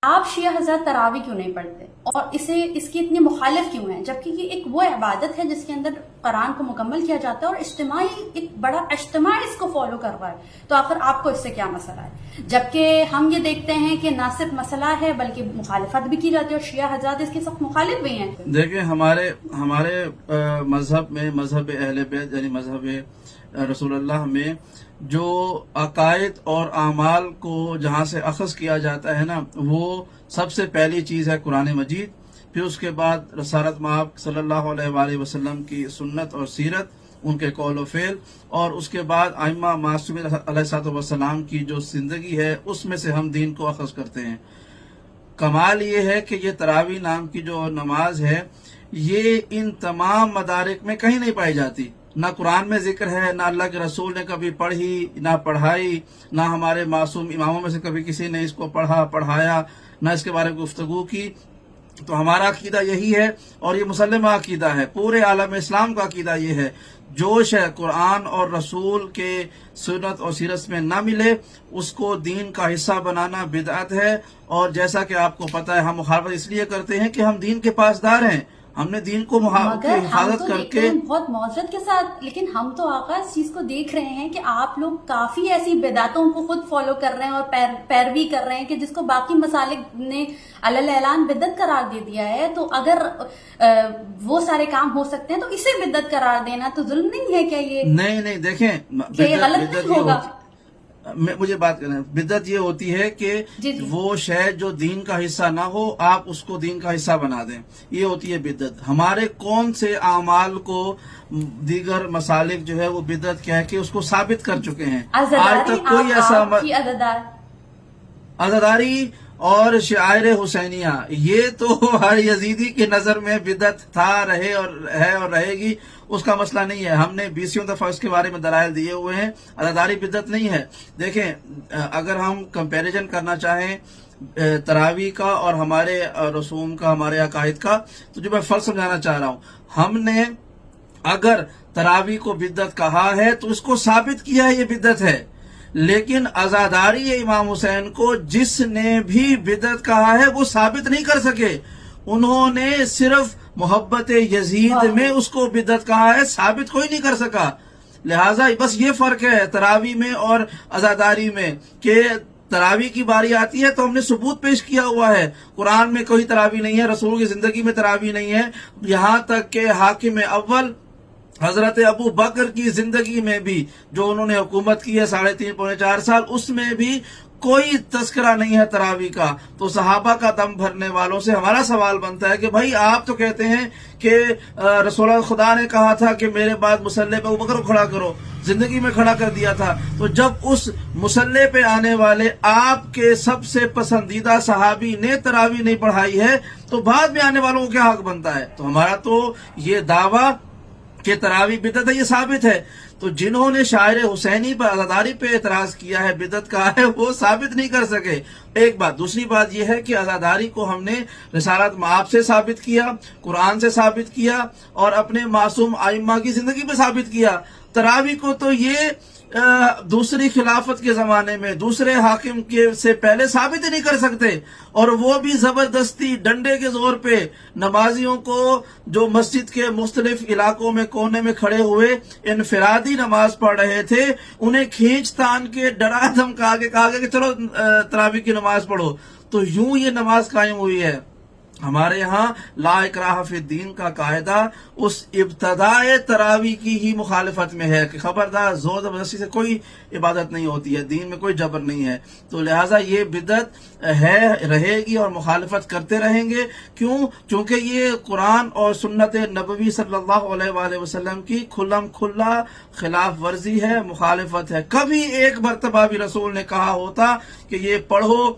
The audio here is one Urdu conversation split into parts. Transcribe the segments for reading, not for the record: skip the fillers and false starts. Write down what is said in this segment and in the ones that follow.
آپ شیعہ حضرات تراوی کیوں نہیں پڑھتے اور اس کی اتنی مخالف کیوں ہیں، جبکہ یہ ایک وہ عبادت ہے جس کے اندر قرآن کو مکمل کیا جاتا ہے اور اجتماعی ایک بڑا اجتماع اس کو فالو کر رہا ہے، تو آخر آپ کو اس سے کیا مسئلہ ہے؟ جبکہ ہم یہ دیکھتے ہیں کہ نہ صرف مسئلہ ہے بلکہ مخالفت بھی کی جاتی ہے اور شیعہ حضرات اس کے سخت مخالف بھی ہیں۔ دیکھیں ہمارے مذہب میں، مذہب اہل بیت یعنی مذہب رسول اللہ میں جو عقائد اور اعمال کو جہاں سے اخذ کیا جاتا ہے نا، وہ سب سے پہلی چیز ہے قرآن مجید، پھر اس کے بعد رسالت مآب صلی اللہ علیہ وآلہ وسلم کی سنت اور سیرت، ان کے قول و فعل، اور اس کے بعد ائمہ معصومین علیہ السلام کی جو زندگی ہے اس میں سے ہم دین کو اخذ کرتے ہیں۔ کمال یہ ہے کہ یہ تراویح نام کی جو نماز ہے یہ ان تمام مدارک میں کہیں نہیں پائی جاتی، نہ قرآن میں ذکر ہے، نہ اللہ کے رسول نے کبھی پڑھی نہ پڑھائی، نہ ہمارے معصوم اماموں میں سے کبھی کسی نے اس کو پڑھایا، نہ اس کے بارے میں گفتگو کی۔ تو ہمارا عقیدہ یہی ہے اور یہ مسلمہ عقیدہ ہے، پورے عالم اسلام کا عقیدہ یہ ہے، جو شے قرآن اور رسول کے سنت اور سیرت میں نہ ملے اس کو دین کا حصہ بنانا بدعت ہے۔ اور جیسا کہ آپ کو پتہ ہے ہم مخالفت اس لیے کرتے ہیں کہ ہم دین کے پاسدار ہیں، ہم نے دین کو حفاظت کر کے بہت معذرت کے ساتھ، لیکن ہم تو آقا اس چیز کو دیکھ رہے ہیں کہ آپ لوگ کافی ایسی بدعتوں کو خود فالو کر رہے ہیں اور پیروی کر رہے ہیں کہ جس کو باقی مسالک نے علی اعلان بدعت قرار دے دیا ہے۔ تو اگر وہ سارے کام ہو سکتے ہیں تو اسے بدعت قرار دینا تو ظلم نہیں ہے کیا؟ یہ نہیں دیکھیں، یہ غلط نہیں ہوگا؟ مجھے بات کرنا ہے، بدعت یہ ہوتی ہے کہ وہ شے جو دین کا حصہ نہ ہو آپ اس کو دین کا حصہ بنا دیں، یہ ہوتی ہے بدعت۔ ہمارے کون سے اعمال کو دیگر مسالک جو ہے وہ بدعت کہہ کے اس کو ثابت کر چکے ہیں؟ آج تک کوئی ایسا عزاداری اور شعائر حسینیہ یہ تو ہر یزیدی کی نظر میں بدعت تھا، رہے اور ہے اور رہے گی، اس کا مسئلہ نہیں ہے۔ ہم نے 20 دفعہ اس کے بارے میں دلائل دیے ہوئے ہیں، عزاداری بدعت نہیں ہے۔ دیکھیں اگر ہم کمپیریزن کرنا چاہیں تراویح کا اور ہمارے رسوم کا، ہمارے عقائد کا، تو جو میں فرق سمجھانا چاہ رہا ہوں، ہم نے اگر تراویح کو بدعت کہا ہے تو اس کو ثابت کیا ہے یہ بدعت ہے، لیکن عزاداری امام حسین کو جس نے بھی بدعت کہا ہے وہ ثابت نہیں کر سکے، انہوں نے صرف محبت یزید میں اس کو بدعت کہا ہے، ثابت کوئی نہیں کر سکا۔ لہٰذا بس یہ فرق ہے تراویح میں اور عزاداری میں کہ تراویح کی باری آتی ہے تو ہم نے ثبوت پیش کیا ہوا ہے، قرآن میں کوئی تراویح نہیں ہے، رسول کی زندگی میں تراویح نہیں ہے، یہاں تک کہ حاکم اول حضرت ابو بکر کی زندگی میں بھی جو انہوں نے حکومت کی ہے 3.5 پونے 4 سال، اس میں بھی کوئی تذکرہ نہیں ہے تراویح کا۔ تو صحابہ کا دم بھرنے والوں سے ہمارا سوال بنتا ہے کہ بھائی آپ تو کہتے ہیں کہ رسول اللہ خدا نے کہا تھا کہ میرے بعد مصلی پہ ابو بکر کو کھڑا کرو، زندگی میں کھڑا کر دیا تھا، تو جب اس مصلی پہ آنے والے آپ کے سب سے پسندیدہ صحابی نے تراویح نہیں پڑھائی ہے تو بعد میں آنے والوں کو کیا حق بنتا ہے؟ تو ہمارا تو یہ دعویٰ کہ تراویح بدعت ہے یہ ثابت ہے۔ تو جنہوں نے شاعر حسینی پر عزاداری پہ اعتراض کیا ہے، بدعت کہا ہے، وہ ثابت نہیں کر سکے، ایک بات۔ دوسری بات یہ ہے کہ عزاداری کو ہم نے رسالت مآب سے ثابت کیا، قرآن سے ثابت کیا اور اپنے معصوم ائمہ کی زندگی پہ ثابت کیا۔ تراویح کو تو یہ دوسری خلافت کے زمانے میں دوسرے حاکم کے سے پہلے ثابت ہی نہیں کر سکتے، اور وہ بھی زبردستی ڈنڈے کے زور پہ نمازیوں کو جو مسجد کے مختلف علاقوں میں کونے میں کھڑے ہوئے انفرادی نماز پڑھ رہے تھے، انہیں کھینچ تان کے ڈرا دھمکا کے کہا گیا کہ چلو تراویح کی نماز پڑھو، تو یوں یہ نماز قائم ہوئی ہے۔ ہمارے ہاں لا اکراہ فی الدین کا قاعدہ اس ابتداء تراویح کی ہی مخالفت میں ہے کہ خبردار زور زبردستی سے کوئی عبادت نہیں ہوتی ہے، دین میں کوئی جبر نہیں ہے۔ تو لہٰذا یہ بدعت ہے، رہے گی اور مخالفت کرتے رہیں گے۔ کیوں؟ چونکہ یہ قرآن اور سنت نبوی صلی اللہ علیہ وآلہ وسلم کی کھلم کھلا خلاف ورزی ہے، مخالفت ہے۔ کبھی ایک مرتبہ بھی رسول نے کہا ہوتا کہ یہ پڑھو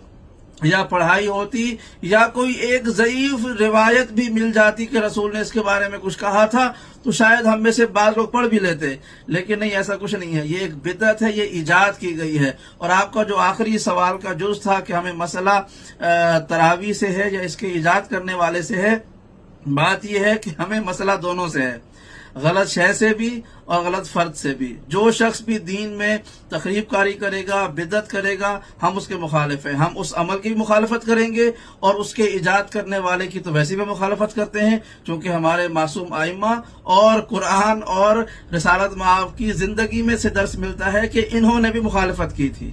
یا پڑھائی ہوتی، یا کوئی ایک ضعیف روایت بھی مل جاتی کہ رسول نے اس کے بارے میں کچھ کہا تھا، تو شاید ہم میں سے بعض لوگ پڑھ بھی لیتے، لیکن نہیں، ایسا کچھ نہیں ہے۔ یہ ایک بدعت ہے، یہ ایجاد کی گئی ہے۔ اور آپ کا جو آخری سوال کا جز تھا کہ ہمیں مسئلہ تراویح سے ہے یا اس کے ایجاد کرنے والے سے ہے، بات یہ ہے کہ ہمیں مسئلہ دونوں سے ہے۔ غلط شے سے بھی اور غلط فرد سے بھی. جو شخص بھی دین میں تخریب کاری کرے گا، بدعت کرے گا، ہم اس کے مخالف ہیں. ہم اس عمل کی بھی مخالفت کریں گے اور اس کے ایجاد کرنے والے کی تو ویسے بھی مخالفت کرتے ہیں، چونکہ ہمارے معصوم ائمہ اور قرآن اور رسالت مآب کی زندگی میں سے درس ملتا ہے کہ انہوں نے بھی مخالفت کی تھی.